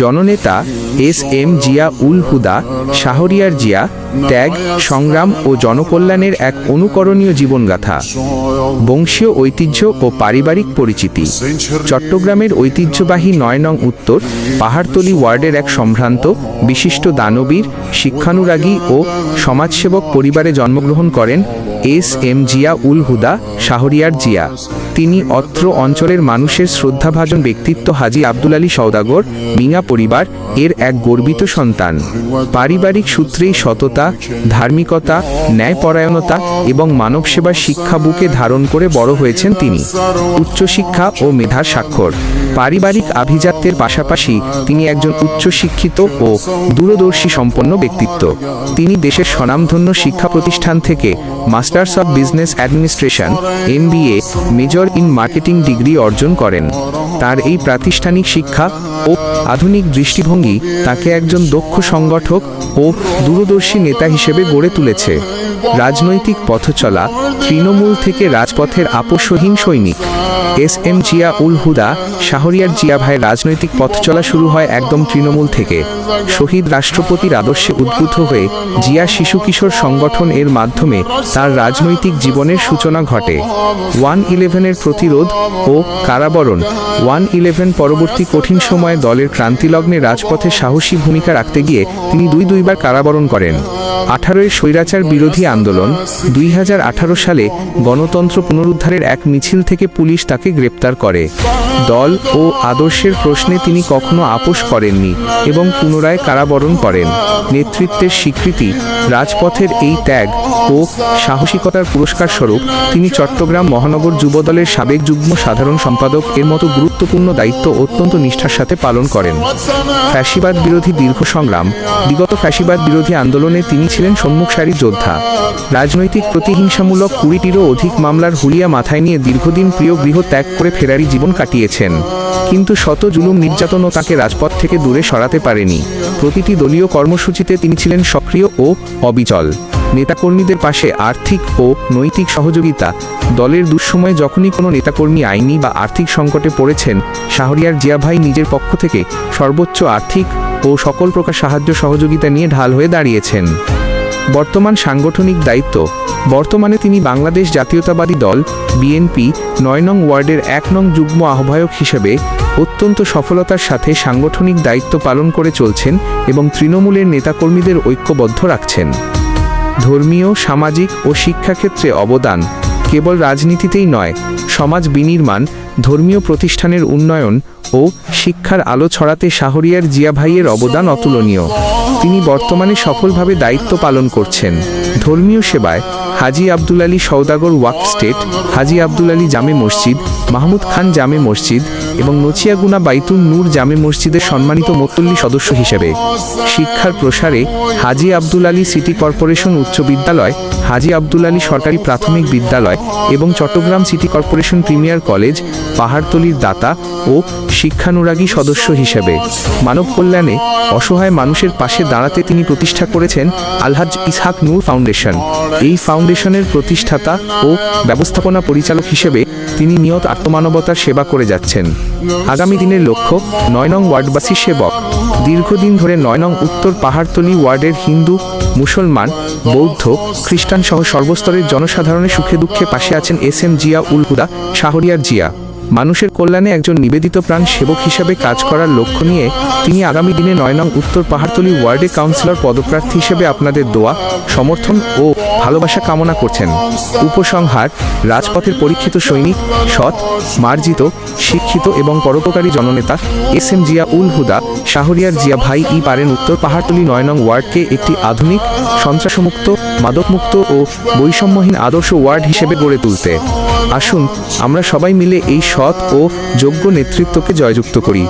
জননেতা এস.এম. জিয়া উল হুদা শাহরিয়ার জিয়া ত্যাগ, সংগ্রাম ও জনকল্যাণের এক অনুকরণীয় জীবনগাথা। বংশীয় ঐতিহ্য ও পারিবারিক পরিচিতি। চট্টগ্রামের ঐতিহ্যবাহী ৯ নং উত্তর পাহাড়তলী ওয়ার্ডের এক সম্ভ্রান্ত বিশিষ্ট দানবীর, শিক্ষানুরাগী ও সমাজসেবক পরিবারে জন্মগ্রহণ করেন এস.এম. জিয়া উল হুদা শাহরিয়ার জিয়া। তিনি অত্র অঞ্চলের মানুষের শ্রদ্ধাভাজন ব্যক্তিত্ব হাজী আব্দুল আলী সওদাগর মিঞা পরিবার এর এক গর্বিত সন্তান। পারিবারিক সূত্রেই সততা, ধার্মিকতা, ন্যায়পরায়ণতা এবং মানবসেবার শিক্ষা বুকে ধারণ করে বড় হয়েছেন তিনি। উচ্চশিক্ষা ও মেধার স্বাক্ষর। পারিবারিক আভিজাত্যের পাশাপাশি তিনি একজন উচ্চশিক্ষিত ও দূরদর্শী সম্পন্ন ব্যক্তিত্ব। তিনি দেশের স্বনামধন্য শিক্ষা প্রতিষ্ঠান থেকে masters of business administration (MBA) major in marketing degree অর্জন করেন। তার এই প্রাতিষ্ঠানিক শিক্ষা ও আধুনিক দৃষ্টিভঙ্গি তাকে একজন দক্ষ সংগঠক ও দূরদর্শী নেতা হিসেবে গড়ে তুলেছে। রাজনৈতিক পথচলা। তৃণমূল থেকে রাজপথের আপোষহীন সৈনিক। এস.এম. জিয়া উল হুদা শাহরিয়ার জিয়া ভাইয়ের রাজনৈতিক পথচলা শুরু হয় একদম তৃণমূল থেকে। শহীদ রাষ্ট্রপতির আদর্শে উদ্বুদ্ধ হয়ে জিয়া শিশু কিশোর সংগঠন এর মাধ্যমে তার রাজনৈতিক জীবনের সূচনা ঘটে। 1/11-এর প্রতিরোধ ও কারাবরণ। 1/11 পরবর্তী কঠিন সময়ে দলের ক্রান্তিলগ্নে রাজপথে সাহসী ভূমিকা রাখতে গিয়ে তিনি দুইবার কারাবরণ করেন। 18-এর স্বৈরাচার বিরোধী আন্দোলন। 2018 সালে গণতন্ত্র পুনরুদ্ধারের এক মিছিল থেকে পুলিশ তাকে গ্রেপ্তার করে। দল ও আদর্শের প্রশ্নে তিনি কখনো আপোষ করেননি এবং পুনরায় কারাবরণ করেন। নেতৃত্বের স্বীকৃতি। রাজপথের এই ত্যাগ ও সাহসিকতার পুরস্কার স্বরূপ তিনি চট্টগ্রাম মহানগর যুবদলের সাবেক যুগ্ম সাধারণ সম্পাদক এর মতো গুরুত্বপূর্ণ দায়িত্ব অত্যন্ত নিষ্ঠার সাথে পালন করেন। ফ্যাসিবাদ বিরোধী দীর্ঘ সংগ্রাম। বিগত ফ্যাসিবাদ বিরোধী আন্দোলনে তিনি ছিলেন সম্মুখ সারির যোদ্ধা। রাজনৈতিক প্রতিহিংসামূলক 20টিরও অধিক মামলার হুলিয়া মাথায় নিয়ে দীর্ঘদিন প্রিয় গৃহ ত্যাগ করে ফেরারি জীবন কাটিয়েছেন। কিন্তু শত জুলুম নির্যাতনও তাকে রাজপথ থেকে দূরে সরাতে পারেনি। প্রতিটি দলীয় কর্মসূচিতে তিনি ছিলেন সক্রিয় ও অবিচল। নেতাকর্মীদের পাশে আর্থিক ও নৈতিক সহযোগিতা। দলের দুঃসময়ে যখনই কোনো নেতাকর্মী আইনি বা আর্থিক সংকটে পড়েছেন, শাহরিয়ার জিয়া ভাই নিজের পক্ষ থেকে সর্বোচ্চ আর্থিক ও সকল প্রকার সাহায্য সহযোগিতা নিয়ে ঢাল হয়ে দাঁড়িয়েছেন। বর্তমান সাংগঠনিক দায়িত্ব। বর্তমানে তিনি বাংলাদেশ জাতীয়তাবাদী দল (বিএনপি) ৯ নং ওয়ার্ডের ১ নং যুগ্ম আহ্বায়ক হিসেবে অত্যন্ত সফলতার সাথে সাংগঠনিক দায়িত্ব পালন করে চলছেন এবং তৃণমূলের নেতাকর্মীদের ঐক্যবদ্ধ রাখছেন। ধর্মীয়, সামাজিক ও শিক্ষাক্ষেত্রে অবদান। কেবল রাজনীতিতেই নয়, সমাজ বিনির্মাণ, ধর্মীয় প্রতিষ্ঠানের উন্নয়ন ও শিক্ষার আলো ছড়াতে শাহরিয়ার জিয়া ভাইয়ের অবদান অতুলনীয়। তিনি বর্তমানে সফলভাবে দায়িত্ব পালন করছেন। ধর্মীয় সেবায় হাজী আব্দুল আলী সওদাগর ওয়াকফ স্টেট, হাজী আব্দুল আলী জামে মসজিদ, মাহমুদ খান জামে মসজিদ এবং নচিয়াগুনা বাইতুন নূর জামে মসজিদের সম্মানিত মুত্তল্লি সদস্য হিসেবে। শিক্ষার প্রসারে হাজী আব্দুল আলী সিটি কর্পোরেশন উচ্চ বিদ্যালয়, হাজী আব্দুল আলী সরকারি প্রাথমিক বিদ্যালয় এবং Chattogram city corporation premier college, পাহাড়তলীর দাতা ও শিক্ষানুরাগী সদস্য হিসেবে। মানব কল্যাণে অসহায় মানুষের পাশে দাঁড়াতে তিনি প্রতিষ্ঠা করেছেন আলহাজ ইসহাক নূর ফাউন্ডেশন। এই ফাউন্ডেশনের প্রতিষ্ঠাতা ও ব্যবস্থাপনা পরিচালক হিসেবে তিনি নিয়ত আত্মমানবতার সেবা করে যাচ্ছেন। আগামী দিনের লক্ষ্য ৯ নং ওয়ার্ডবাসী সেবক। দীর্ঘদিন ধরে ৯ নং উত্তর পাহাড়তলী ওয়ার্ডের হিন্দু, মুসলমান, বৌদ্ধ, খ্রিস্টান সহ সর্বস্তরের জনসাধারণের সুখে দুঃখে পাশে আছেন এস.এম. জিয়া উল হুদা শাহরিয়ার জিয়া। মানুষের কল্যাণে একজন নিবেদিত প্রাণ সেবক হিসাবে কাজ করার লক্ষ্য নিয়ে তিনি আগামী দিনে ৯ নং উত্তর পাহাড়তলী ওয়ার্ডে কাউন্সিলর পদপ্রার্থী হিসেবে আপনাদের দোয়া, সমর্থন ও ভালোবাসা কামনা করছেন। উপসংহার: রাজপথের পরীক্ষিত সৈনিক, সৎ, মার্জিত, শিক্ষিত এবং পরোপকারী জননেতা এস.এম. জিয়া উল হুদা শাহরিয়ার জিয়া ভাই পারেন উত্তর পাহাড়তলী ৯ নং ওয়ার্ডকে একটি আধুনিক, সন্ত্রাসমুক্ত, মাদকমুক্ত ও বৈষম্যহীন আদর্শ ওয়ার্ড হিসেবে গড়ে তুলতে। আসুন আমরা সবাই মিলে এই সৎ ও যোগ্য নেতৃত্বকে জয়যুক্ত করি।